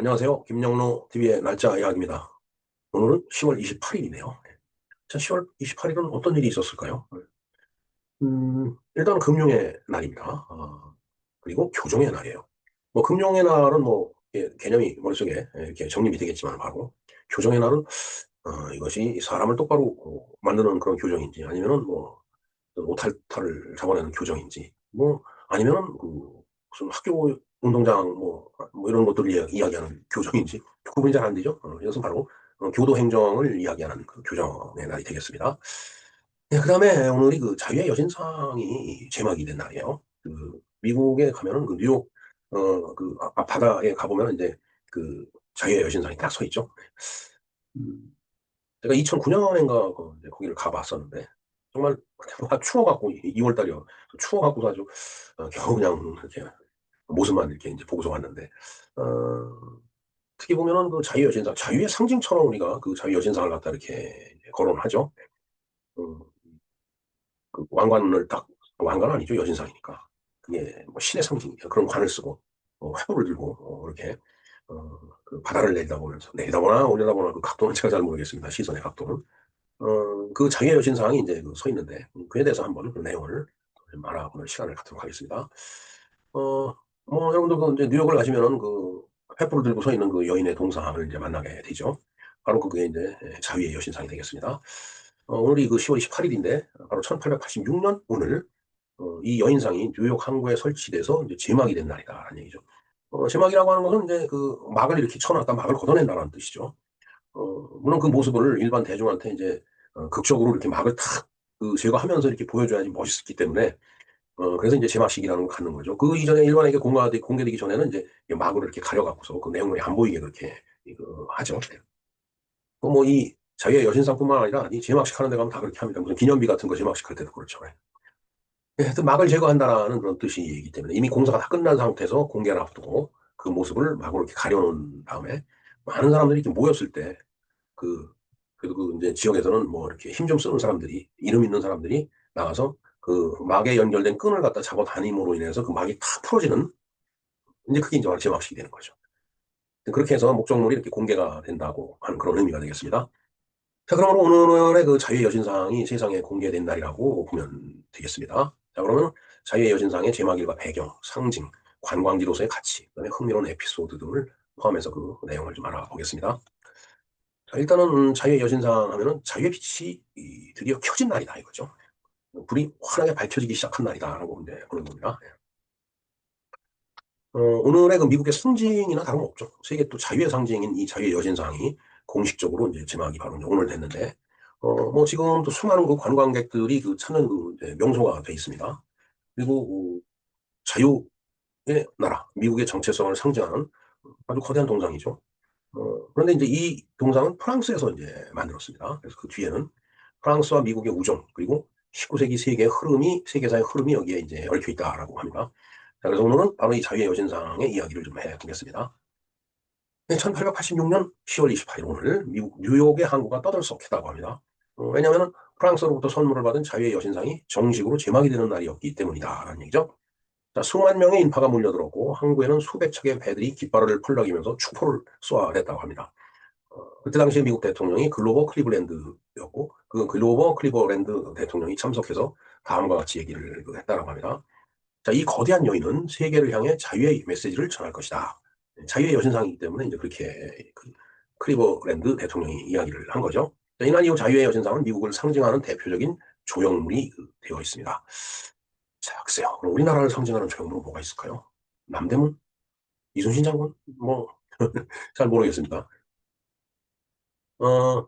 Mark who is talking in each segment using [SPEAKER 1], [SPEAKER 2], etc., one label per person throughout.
[SPEAKER 1] 안녕하세요. 김영로 TV의 날짜 이야기입니다. 오늘은 10월 28일이네요. 자, 10월 28일은 어떤 일이 있었을까요? 일단 금융의 날입니다. 그리고 교정의 날이에요. 뭐, 금융의 날은 뭐, 개념이 머릿속에 이렇게 정립이 되겠지만, 바로, 교정의 날은, 이것이 사람을 똑바로 만드는 그런 교정인지, 아니면은 뭐, 오탈탈을 잡아내는 교정인지, 뭐, 아니면은 무슨 학교 운동장 뭐 이런 것들을 이야기하는 교정인지 구분이 잘 안 되죠. 이것은 바로 교도 행정을 이야기하는 그 교정의 날이 되겠습니다. 네, 그다음에 오늘이 그 자유의 여신상이 제막이 된 날이에요. 미국에 가면은 그 뉴욕 바다에 가보면 이제 그 자유의 여신상이 딱 서 있죠. 음, 제가 2009년인가 거기를 가봤었는데 정말 추워갖고 2월 달이요. 추워갖고 아주 겨우 그냥 이렇게 모습만 이렇게 이제 보고서 왔는데 어, 어떻게 보면은 그 자유의 여신상, 자유의 상징처럼 우리가 그 자유의 여신상을 갖다 이렇게 이제 거론하죠. 음, 그 왕관을 딱 왕관 아니죠, 여신상이니까 그게 뭐 신의 상징이야. 그런 관을 쓰고 화보를 들고 이렇게 그 바다를 내다보면서 내다보나 올려다보나 그 각도는 제가 잘 모르겠습니다. 시선의 각도는. 그 자유의 여신상이 이제 그서 있는데, 그에 대해서 한번 그 내용을 좀 알아보는 시간을 갖도록 하겠습니다. 어, 뭐, 여러분들 그 이제 뉴욕을 가시면은 그 횃불을 들고 서 있는 그 여인의 동상을 이제 만나게 되죠. 바로 그게 이제 자유의 여신상이 되겠습니다. 오늘이 그 10월 28일인데, 바로 1886년 오늘, 이 여인상이 뉴욕 항구에 설치돼서 이제 제막이 된 날이다라는 얘기죠. 제막이라고 하는 것은 이제 그 막을 이렇게 쳐놨다 막을 걷어낸다는 뜻이죠. 물론 그 모습을 일반 대중한테 이제 극적으로 이렇게 막을 탁 제거하면서 이렇게 보여줘야지 멋있었기 때문에 그래서 이제 제막식이라는 걸 갖는 거죠. 그 이전에 일반에게 공개되기 전에는 이제 막으로 이렇게 가려갖고서 그 내용물이 안 보이게 그렇게 이거 하죠. 뭐 이 자기의 여신상뿐만 아니라 이 제막식 하는 데 가면 다 그렇게 합니다. 무슨 기념비 같은 거 제막식 할 때도 그렇죠. 하여튼 막을 제거한다라는 그런 뜻이기 때문에 이미 공사가 다 끝난 상태에서 공개를 앞두고 그 모습을 막으로 이렇게 가려놓은 다음에 많은 사람들이 이렇게 모였을 때 그, 그래도 그 이제 지역에서는 뭐 이렇게 힘 좀 쓰는 사람들이, 이름 있는 사람들이 나가서 그 막에 연결된 끈을 갖다 잡아 다님으로 인해서 그 막이 탁 풀어지는, 이제 그게 이제 제막식이 되는 거죠. 그렇게 해서 목적물이 이렇게 공개가 된다고 하는 그런 의미가 되겠습니다. 자, 그러면 오늘의 그 자유의 여신상이 세상에 공개된 날이라고 보면 되겠습니다. 자, 그러면 자유의 여신상의 제막일과 배경, 상징, 관광지로서의 가치, 그다음에 흥미로운 에피소드 등을 포함해서 그 내용을 좀 알아보겠습니다. 자, 일단은 자유의 여신상 하면은 자유의 빛이 드디어 켜진 날이다 이거죠. 불이 환하게 밝혀지기 시작한 날이다라고 이제 그런 겁니다. 오늘의 그 미국의 상징이나 다름없죠. 세계 또 자유의 상징인 이 자유의 여신상이 공식적으로 이제 제막이 바로 이제 오늘 됐는데, 뭐 지금 또 수많은 그 관광객들이 그 찾는 그 이제 명소가 돼 있습니다. 그리고 자유의 나라, 미국의 정체성을 상징하는 아주 거대한 동상이죠. 그런데 이제 이 동상은 프랑스에서 이제 만들었습니다. 그래서 그 뒤에는 프랑스와 미국의 우정, 그리고 19세기 세계의 흐름이, 세계사의 흐름이 여기에 이제 얽혀 있다라고 합니다. 자, 그래서 오늘은 바로 이 자유의 여신상의 이야기를 좀 해보겠습니다. 1886년 10월 28일 오늘 미국 뉴욕의 항구가 떠들썩했다고 합니다. 왜냐하면 프랑스로부터 선물을 받은 자유의 여신상이 정식으로 제막이 되는 날이었기 때문이다라는 얘기죠. 자, 수만 명의 인파가 몰려들었고 항구에는 수백 척의 배들이 깃발을 펄럭이면서 축포를 쏘아댔다고 합니다. 그때 당시 미국 대통령이 글로버 클리블랜드였고 그 글로버 클리버랜드 대통령이 참석해서 다음과 같이 얘기를 했다라고 합니다. 자, 이 거대한 여인은 세계를 향해 자유의 메시지를 전할 것이다. 자유의 여신상이기 때문에 이제 그렇게 그 클리버랜드 대통령이 이야기를 한 거죠. 자, 이날 이후 자유의 여신상은 미국을 상징하는 대표적인 조형물이 되어 있습니다. 자, 글쎄요. 그럼 우리나라를 상징하는 조형물은 뭐가 있을까요? 남대문? 이순신 장군? 뭐, 잘 모르겠습니다. 어,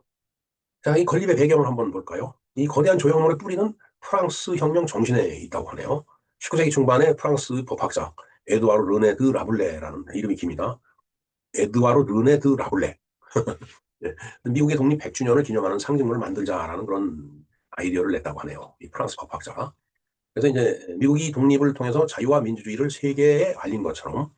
[SPEAKER 1] 자, 이 건립의 배경을 한번 볼까요? 이 거대한 조형물의 뿌리는 프랑스 혁명 정신에 있다고 하네요. 19세기 중반에 프랑스 법학자 에드와르 르네 드 라블레라는 이름이 깁니다. 에드와르 르네 드 라블레. 예, 미국의 독립 100주년을 기념하는 상징물을 만들자라는 그런 아이디어를 냈다고 하네요. 이 프랑스 법학자가. 그래서 이제 미국이 독립을 통해서 자유와 민주주의를 세계에 알린 것처럼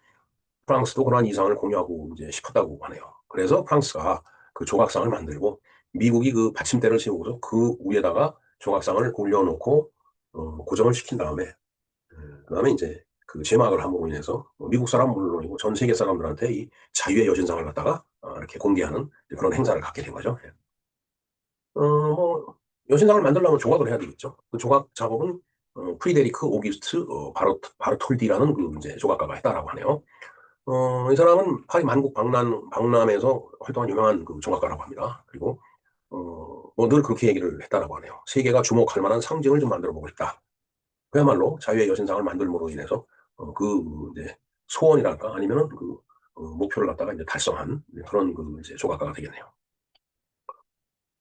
[SPEAKER 1] 프랑스도 그러한 이상을 공유하고 이제 싶었다고 하네요. 그래서 프랑스가 그 조각상을 만들고 미국이 그 받침대를 세우고서 그 위에다가 조각상을 올려놓고 고정을 시킨 다음에 그다음에 이제 그 제막을 함으로 인해서 미국 사람은 물론이고 전 세계 사람들한테 이 자유의 여신상을 갖다가 이렇게 공개하는 그런 행사를 갖게 된 거죠. 예. 뭐 여신상을 만들려면 조각을 해야 되겠죠. 그 조각 작업은 프리데리크 오기스트 바르톨디라는 그 이제 조각가가 했다라고 하네요. 이 사람은 파리 만국 박람회에서 활동한 유명한 그 조각가라고 합니다. 그리고 뭐 늘 그렇게 얘기를 했다라고 하네요. 세계가 주목할 만한 상징을 좀 만들어 보고 싶다. 그야말로 자유의 여신상을 만들므로 인해서 그 이제 소원이랄까 아니면은 그 목표를 갖다가 이제 달성한 그런 그 이제 조각가가 되겠네요.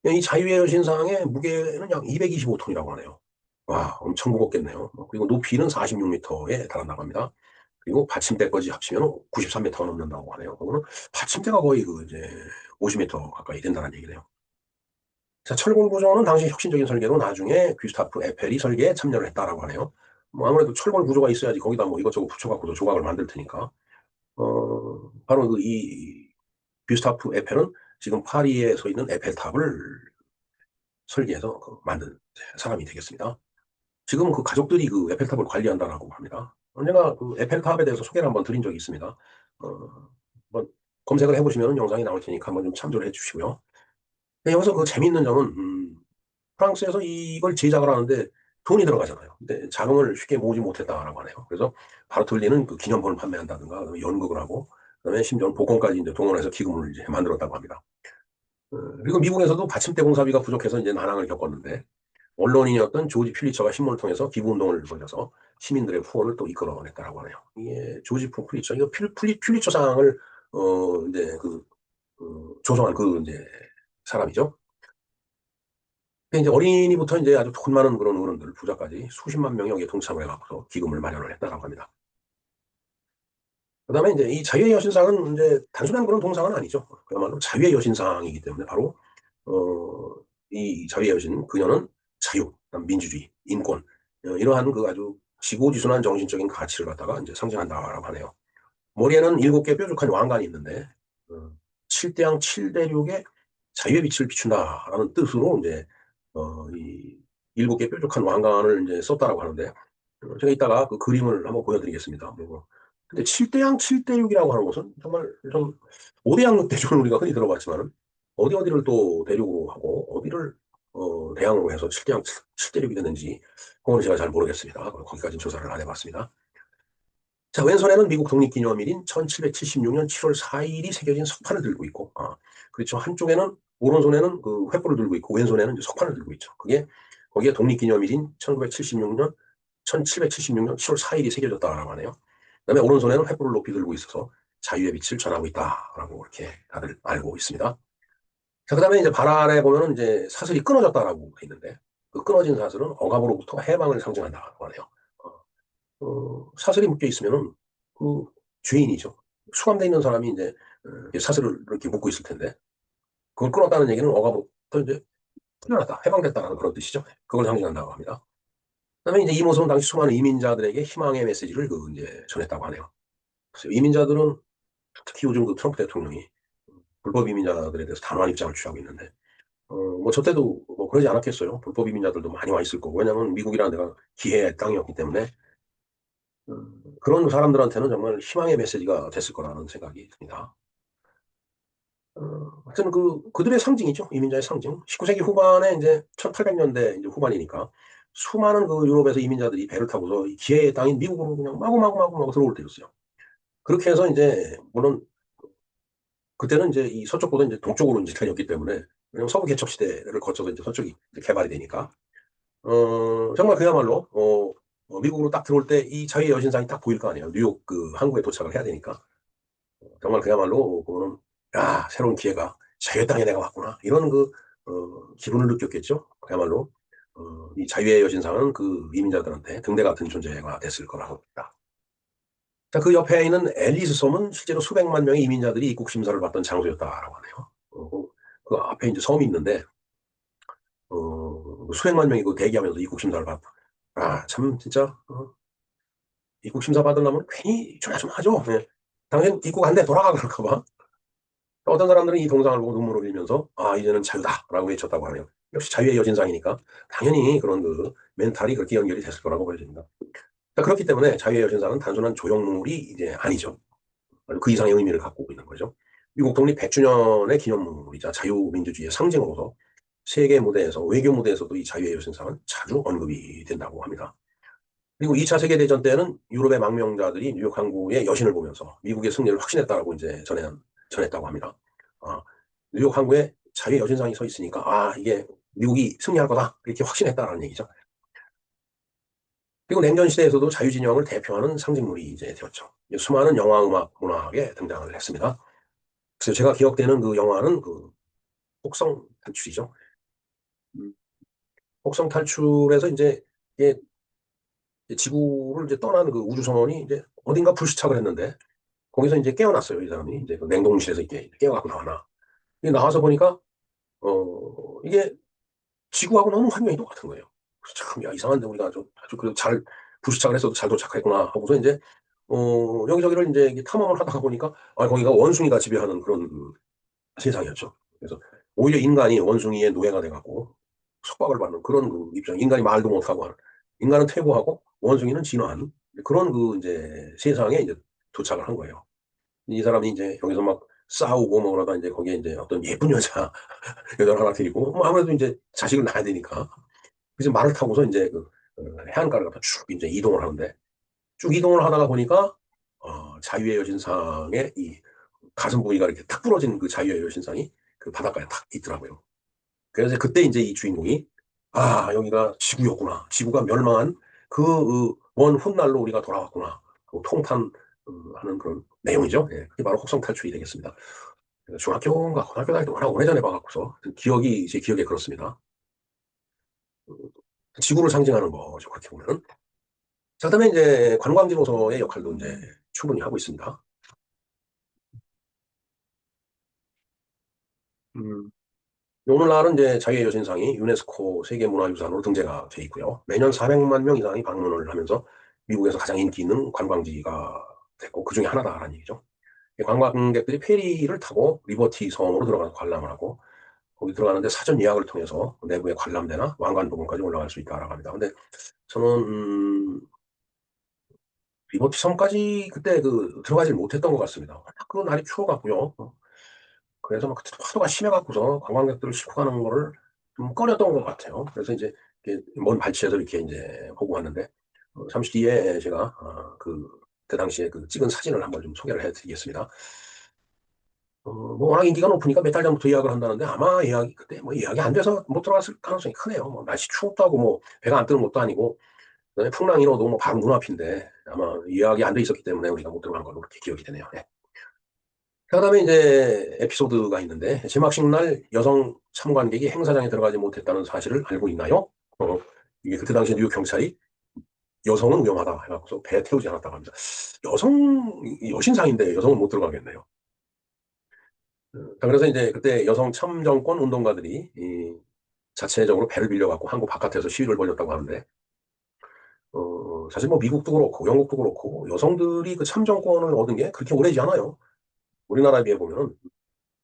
[SPEAKER 1] 이 자유의 여신상의 무게는 약 225톤이라고 하네요. 와, 엄청 무겁겠네요. 그리고 높이는 46m에 달한다고 합니다. 그리고 받침대까지 합치면 93m가 넘는다고 하네요. 그거는 받침대가 거의 그 이제 50m 가까이 된다는 얘기네요. 자, 철골 구조는 당시 혁신적인 설계로 나중에 귀스타프 에펠이 설계에 참여를 했다라고 하네요. 뭐 아무래도 철골 구조가 있어야지 거기다 뭐 이것저것 붙여갖고도 조각을 만들 테니까. 바로 그 이 귀스타프 에펠은 지금 파리에 서 있는 에펠탑을 설계해서 만든 사람이 되겠습니다. 지금 그 가족들이 그 에펠탑을 관리한다라고 합니다. 언젠가 그 에펠탑에 대해서 소개를 한번 드린 적이 있습니다. 한번 검색을 해보시면 영상이 나올 테니까 한번 좀 참조를 해주시고요. 근데 여기서 그 재미있는 점은 프랑스에서 이걸 제작을 하는데 돈이 들어가잖아요. 근데 자금을 쉽게 모으지 못했다라고 하네요. 그래서 바르톨리는 그 기념품을 판매한다든가 연극을 하고 그다음에 심지어 복권까지 이제 동원해서 기금을 이제 만들었다고 합니다. 그리고 미국에서도 받침대 공사비가 부족해서 이제 난항을 겪었는데 언론인이었던 조지 필리처가 신문을 통해서 기부운동을 벌여서 시민들의 후원을 또 이끌어냈다라고 하네요. 이게 조지 필리처, 이거 필리처상을 이제 조성한 그 이제 사람이죠. 근데 이제 어린이부터 이제 아주 돈 많은 그런 어른들, 부자까지 수십만 명이 여기에 동참을 해갖고 기금을 마련을 했다라고 합니다. 그다음에 이제 이 자유의 여신상은 이제 단순한 그런 동상은 아니죠. 그야말로 자유의 여신상이기 때문에 바로 어, 이 자유의 여신 그녀는 자유, 민주주의, 인권 이러한 그 아주 지고지순한 정신적인 가치를 갖다가 이제 상징한다라고 하네요. 머리에는 7개 뾰족한 왕관이 있는데 어, 7대양 7대륙의 자유의 빛을 비춘다라는 뜻으로 이제 이 7개 뾰족한 왕관을 이제 썼다라고 하는데 제가 이따가 그 그림을 한번 보여드리겠습니다. 그리고 근데 7대양 7대륙이라고 하는 것은 정말 좀 5대양 6대륙을 우리가 흔히 들어봤지만은 어디를 또 대륙으로 하고 어디를 대양으로 해서 7대양 7대륙이 됐는지 그건 제가 잘 모르겠습니다. 거기까지는 조사를 안 해봤습니다. 자, 왼손에는 미국 독립기념일인 1776년 7월 4일이 새겨진 석판을 들고 있고, 그렇죠. 한쪽에는, 오른손에는 그 횃불을 들고 있고, 왼손에는 이제 석판을 들고 있죠. 그게, 거기에 독립기념일인 1976년, 1776년 7월 4일이 새겨졌다라고 하네요. 그 다음에 오른손에는 횃불을 높이 들고 있어서 자유의 빛을 전하고 있다라고 이렇게 다들 알고 있습니다. 자, 그 다음에 이제 발 아래 보면은 이제 사슬이 끊어졌다라고 돼 있는데, 그 끊어진 사슬은 억압으로부터 해방을 상징한다고 하네요. 사슬이 묶여 있으면은 그 죄인이죠. 수감돼 있는 사람이 이제 사슬을 이렇게 묶고 있을 텐데 그걸 끊었다는 얘기는 억압으로부터 이제 풀려났다, 해방됐다는 그런 뜻이죠. 그걸 상징한다고 합니다. 그다음에 이제 이 모습은 당시 수많은 이민자들에게 희망의 메시지를 그 이제 전했다고 하네요. 그래서 이민자들은 특히 요즘 그 트럼프 대통령이 불법 이민자들에 대해서 단호한 입장을 취하고 있는데 뭐 저 때도 뭐 그러지 않았겠어요. 불법 이민자들도 많이 와 있을 거고 왜냐하면 미국이라는 데가 기회의 땅이었기 때문에 그런 사람들한테는 정말 희망의 메시지가 됐을 거라는 생각이 듭니다. 하여튼 그들의 상징이죠. 이민자의 상징. 19세기 후반에 이제 1800년대 이제 후반이니까 수많은 그 유럽에서 이민자들이 배를 타고서 이 기회의 땅인 미국으로 그냥 마구마구 들어올 때였어요. 그렇게 해서 이제 물론 그때는 이제 이 서쪽보다 이제 동쪽으로 이제 달렸기 때문에 왜냐면 서부 개척 시대를 거쳐서 이제 서쪽이 이제 개발이 되니까 정말 그야말로 미국으로 딱 들어올 때 이 자유의 여신상이 딱 보일 거 아니에요. 뉴욕 그 항구에 도착을 해야 되니까. 정말 그야말로 그거는 야 새로운 기회가 자유의 땅에 내가 왔구나 이런 기분을 느꼈겠죠. 그야말로 이 자유의 여신상은 그 이민자들한테 등대 같은 존재가 됐을 거라고 봅니다. 자, 그 옆에 있는 앨리스 섬은 실제로 수백만 명의 이민자들이 입국 심사를 받던 장소였다라고 하네요. 그 앞에 이제 섬이 있는데 수백만 명이 그 대기하면서 입국 심사를 받. 참 진짜 입국 심사 받으려면 괜히 조마조마하죠. 예. 당신 입국 안 돼 돌아가 그럴까 봐. 어떤 사람들은 이 동상을 보고 눈물을 흘리면서 이제는 자유다라고 외쳤다고 하네요. 역시 자유의 여신상이니까 당연히 그런 멘탈이 그렇게 연결이 됐을 거라고 보여집니다. 자, 그렇기 때문에 자유의 여신상은 단순한 조형물이 이제 아니죠. 그 이상의 의미를 갖고 있는 거죠. 미국 독립 100주년의 기념물이자 자유민주주의의 상징으로서 세계 무대에서, 외교 무대에서도 이 자유의 여신상은 자주 언급이 된다고 합니다. 그리고 2차 세계대전 때는 유럽의 망명자들이 뉴욕 항구의 여신을 보면서 미국의 승리를 확신했다라고 이제 전했다고 합니다. 아, 뉴욕 항구에 자유의 여신상이 서 있으니까, 아, 이게 미국이 승리할 거다. 이렇게 확신했다라는 얘기죠. 그리고 냉전 시대에서도 자유진영을 대표하는 상징물이 이제 되었죠. 수많은 영화, 음악, 문학에 등장을 했습니다. 그래서 제가 기억되는 그 영화는 그 혹성 탈출이죠. 음, 혹성 탈출에서 이제 이게 지구를 이제 떠나는 그 우주선이 이제 어딘가 불시착을 했는데 거기서 이제 깨어났어요. 이 사람이 이제 그 냉동실에서 이렇게 깨어갖고 나와나. 이게 나와서 보니까 이게 지구하고 너무 환경이 똑같은 거예요. 그래서 참, 야, 이상한데 우리가 아주 그래도 잘 불시착을 했어도 잘 도착했구나 하고서 이제 여기저기를 이제 이게 탐험을 하다가 보니까 아, 거기가 원숭이가 지배하는 그런 그 세상이었죠. 그래서 오히려 인간이 원숭이의 노예가 돼갖고 속박을 받는 그런 그 입장. 인간이 말도 못하고 하는. 인간은 퇴보하고 원숭이는 진화하는 그런 그 이제 세상에 이제 도착을 한 거예요. 이 사람이 이제 여기서 막 싸우고 뭐 그러다 이제 거기에 이제 어떤 예쁜 여자를 하나 데리고 뭐 아무래도 이제 자식을 낳아야 되니까. 그래서 말을 타고서 이제 그 해안가를 갖다 쭉 이제 이동을 하는데 쭉 이동을 하다가 보니까 자유의 여신상의 이 가슴 부위가 이렇게 탁 부러진 그 자유의 여신상이 그 바닷가에 탁 있더라고요. 그래서 그때 이제 이 주인공이 아, 여기가 지구였구나. 지구가 멸망한 원 훗날로 우리가 돌아왔구나. 그 통탄하는 그런 내용이죠. 예, 그게 바로 혹성 탈출이 되겠습니다. 중학교인가 고등학교 다닐 때 워낙 오래전에 봐갖고서 기억이 제 기억에 그렇습니다. 음, 지구를 상징하는 거죠. 그렇게 보면. 자, 그다음에 이제 관광지로서의 역할도 이제 충분히 하고 있습니다. 음, 오늘날은 이제 자유의 여신상이 유네스코 세계문화유산으로 등재가 돼 있고요. 매년 400만 명 이상이 방문을 하면서 미국에서 가장 인기 있는 관광지가 됐고 그 중에 하나다라는 얘기죠. 관광객들이 페리를 타고 리버티 섬으로 들어가서 관람을 하고 거기 들어가는데 사전 예약을 통해서 내부의 관람대나 왕관 부분까지 올라갈 수 있다라고 합니다. 근데 저는 리버티 섬까지 그때 그 들어가질 못했던 것 같습니다. 워낙 그 날이 추워갖고요. 그래서 막 그때 파도가 심해갖고서 관광객들을 싣고 가는 거를 좀 꺼렸던 것 같아요. 그래서 이제 이렇게 먼 발치에서 이렇게 이제 보고 왔는데 잠시 뒤에 제가 그 당시에 그 찍은 사진을 한번 좀 소개를 해드리겠습니다. 뭐 워낙 인기가 높으니까 몇 달 전부터 예약을 한다는데 아마 예약이 그때 뭐 예약이 안 돼서 못 들어갔을 가능성이 크네요. 뭐 날씨 추웠다고 뭐 배가 안 뜨는 것도 아니고 그다음에 풍랑이로도 뭐 바로 눈앞인데 아마 예약이 안 돼 있었기 때문에 우리가 못 들어간 걸로 그렇게 기억이 되네요. 네. 그다음에 이제 에피소드가 있는데 개막식 날 여성 참관객이 행사장에 들어가지 못했다는 사실을 알고 있나요? 이게 그때 당시 뉴욕 경찰이 여성은 위험하다 해갖고서 배에 태우지 않았다고 합니다. 여신상인데 여성은 못 들어가겠네요. 그래서 이제 그때 여성 참정권 운동가들이 자체적으로 배를 빌려갖고 한국 바깥에서 시위를 벌였다고 하는데 사실 뭐 미국도 그렇고 영국도 그렇고 여성들이 그 참정권을 얻은 게 그렇게 오래지 않아요. 우리나라에 비해 보면은 그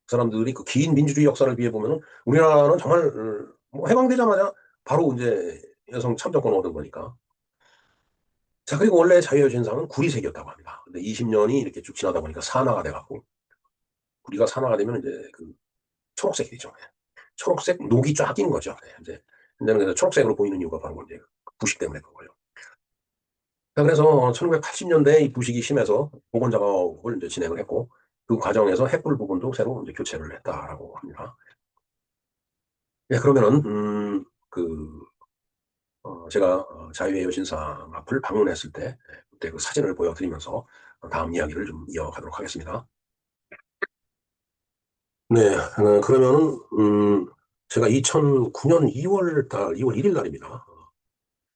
[SPEAKER 1] 사람들이 그 긴 민주주의 역사를 비해 보면은 우리나라는 정말 뭐 해방되자마자 바로 이제 여성 참정권을 얻은 거니까. 자, 그리고 원래 자유여신상은 구리색이었다고 합니다. 근데 20년이 이렇게 쭉 지나다 보니까 산화가 돼갖고 구리가 산화가 되면 이제 그 초록색이 되죠. 초록색 녹이 쫙 낀 거죠. 네, 이제 근데는 그래서 초록색으로 보이는 이유가 바로 이제 부식 때문에 그런 거예요. 자, 그래서 1980년대에 이 부식이 심해서 복원 작업을 이제 진행을 했고 그 과정에서 횃불 부분도 새로 이제 교체를 했다라고 합니다. 예, 그러면은 제가 자유의 여신상 앞을 방문했을 때 그때 그 사진을 보여드리면서 다음 이야기를 좀 이어가도록 하겠습니다. 네, 그러면은 제가 2009년 2월 달 2월 1일 날입니다.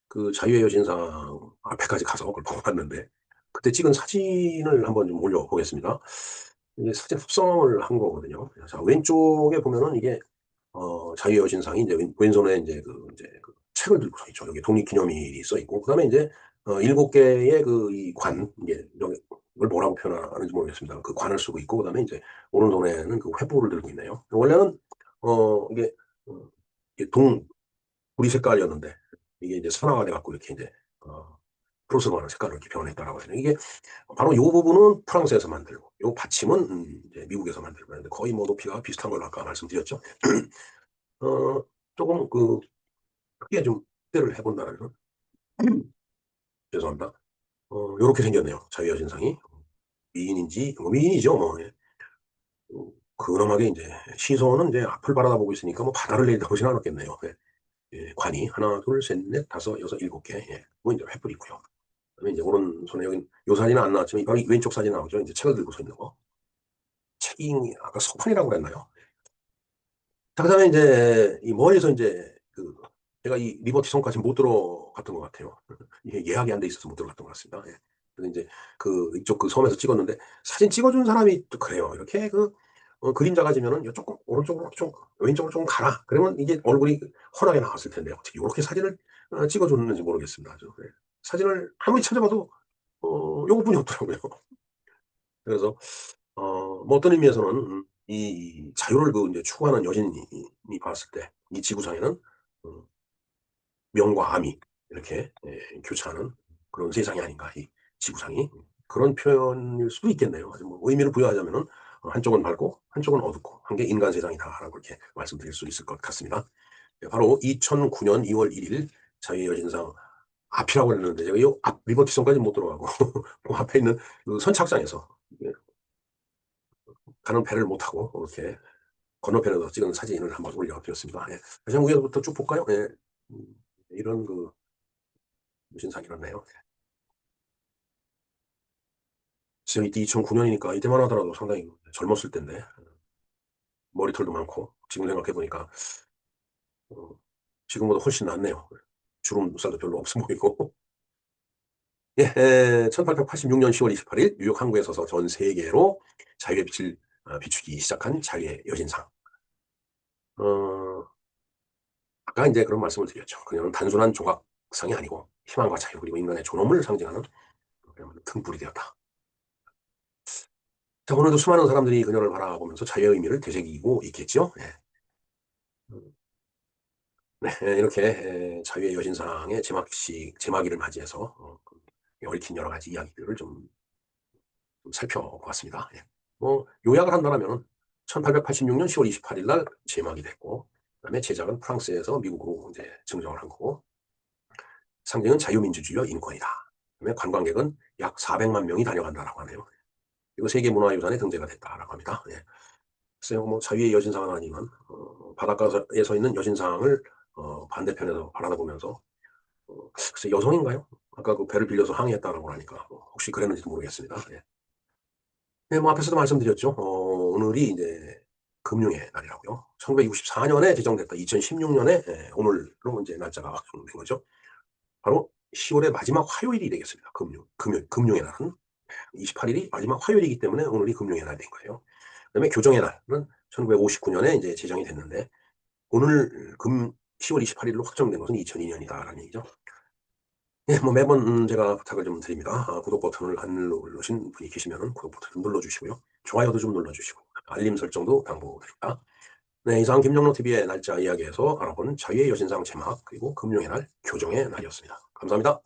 [SPEAKER 1] 그 자유의 여신상 앞에까지 가서 그걸 보고 왔는데 그때 찍은 사진을 한번 좀 올려보겠습니다. 이게 사진 합성을 한 거거든요. 자, 왼쪽에 보면은 이게 자유의 여신상이 이제 왼손에 이제 그 책을 들고 서 있죠. 여기 독립기념일이 써 있고 그다음에 이제 7개의 그 이 관 이게 여기 이걸 뭐라고 표현하는지 모르겠습니다. 그 관을 쓰고 있고 그다음에 이제 오른손에는 그 횃불을 들고 있네요. 원래는 이게 이게 동 우리 색깔이었는데 이게 이제 산화가 돼 갖고 이렇게 이제 어 프로스가 색깔을 이렇게 변했다라고 하거든요. 이게 바로 요 부분은 프랑스에서 만들고, 요 받침은 이제 미국에서 만들고 했는데 거의 뭐 높이가 비슷한 걸로 아까 말씀드렸죠. 조금 크게 좀 기대를 해본다면, 죄송합니다. 요렇게 생겼네요. 자유여신상이. 미인인지, 뭐 미인이죠, 뭐. 예. 근엄하게 이제 시선은 이제 앞을 바라보고 있으니까 뭐 바다를 내다보진 않았겠네요. 예. 예, 관이 하나, 둘, 셋, 넷, 다섯, 여섯, 일곱 개. 예. 뭐 이제 횃불 있고요. 그다음에 이제 오른손에 여기 요 사진은 안 나왔지만 바로 왼쪽 사진 나오죠. 이제 책을 들고 서 있는 거. 책이 아까 서판이라고 그랬나요? 자, 그다음에 이제 이 머리에서 이제 제가 이 리버티 섬까지 못 들어갔던 것 같아요. 이게 예약이 안 돼 있어서 못 들어갔던 것 같습니다. 예. 그래서 이제 이쪽 섬에서 찍었는데 사진 찍어준 사람이 또 그래요. 이렇게 그림자가 지면은 요 조금 오른쪽으로 좀 왼쪽으로 좀 가라. 그러면 이게 얼굴이 훤하게 나왔을 텐데 어떻게 이렇게 사진을 찍어줬는지 모르겠습니다. 예. 사진을 아무리 찾아봐도 요것뿐이 없더라고요. 그래서 뭐 어떤 의미에서는 이 자유를 이제 추구하는 여진이 봤을 때 이 지구상에는 음, 명과 암이 이렇게 교차하는 그런 세상이 아닌가 이 지구상이 그런 표현일 수도 있겠네요. 아주 뭐 의미를 부여하자면은 한쪽은 밝고 한쪽은 어둡고 한 게 인간 세상이다라고 이렇게 말씀드릴 수 있을 것 같습니다. 네, 바로 2009년 2월 1일 자유의 여진상 앞이라고 했는데 제가 이 앞 리버티선까지 못 들어가고 그 앞에 있는 그 선착장에서 가는 배를 못 타고 이렇게 건너편에서 찍은 사진을 한번 올려드렸습니다. 예. 다시 한번 위에서부터 쭉 볼까요? 예. 이런 무신상이 이렇네요. 지금 이때 2009년이니까 이때만 하더라도 상당히 젊었을 때인데 머리털도 많고 지금 생각해 보니까 어, 지금보다 훨씬 낫네요. 주름살도 별로 없어 보이고. 예, 1886년 10월 28일 뉴욕 항구에 서서 전 세계로 자유의 빛을 비추기 시작한 자유의 여신상. 어, 아까 이제 그런 말씀을 드렸죠. 그녀는 단순한 조각상이 아니고 희망과 자유 그리고 인간의 존엄을 상징하는 큰 불이 되었다. 자, 오늘도 수많은 사람들이 그녀를 바라보면서 자유의 의미를 되새기고 있겠죠. 예. 네, 이렇게 자유의 여신상의 제막일을 맞이해서 얽힌 여러 가지 이야기들을 좀 살펴보았습니다. 예. 뭐 요약을 한다면 1886년 10월 28일 날 제막이 됐고, 그다음에 제작은 프랑스에서 미국으로 이제 증정을 한 거고, 상징은 자유민주주의와 인권이다. 그다음에 관광객은 약 400만 명이 다녀간다라고 하네요. 그리고 세계문화유산에 등재가 됐다라고 합니다. 예. 글쎄요, 뭐 자유의 여신상은 아니지만 바닷가에 서 있는 여신상을 반대편에서 바라보면서 글쎄 여성인가요? 아까 그 배를 빌려서 항해했다라고 하니까 혹시 그랬는지도 모르겠습니다. 예. 네, 뭐 앞에서도 말씀드렸죠. 오늘이 이제 금융의 날이라고요. 1964년에 제정됐다. 2016년에 오늘로 이제 날짜가 확정된 거죠. 바로 10월의 마지막 화요일이 되겠습니다. 금융의 날은 28일이 마지막 화요일이기 때문에 오늘이 금융의 날이 된 거예요. 그다음에 교정의 날은 1959년에 이제 제정이 됐는데 오늘 10월 28일로 확정된 것은 2002년이다라는 얘기죠. 예, 뭐 매번 제가 부탁을 좀 드립니다. 구독 버튼을 안 누르신 분이 계시면 구독 버튼 좀 눌러주시고요. 좋아요도 좀 눌러주시고 알림 설정도 당부드립니다. 네, 이상 김정로 TV의 날짜 이야기에서 알아본 자유의 여신상 제막 그리고 금융의 날, 교정의 날이었습니다. 감사합니다.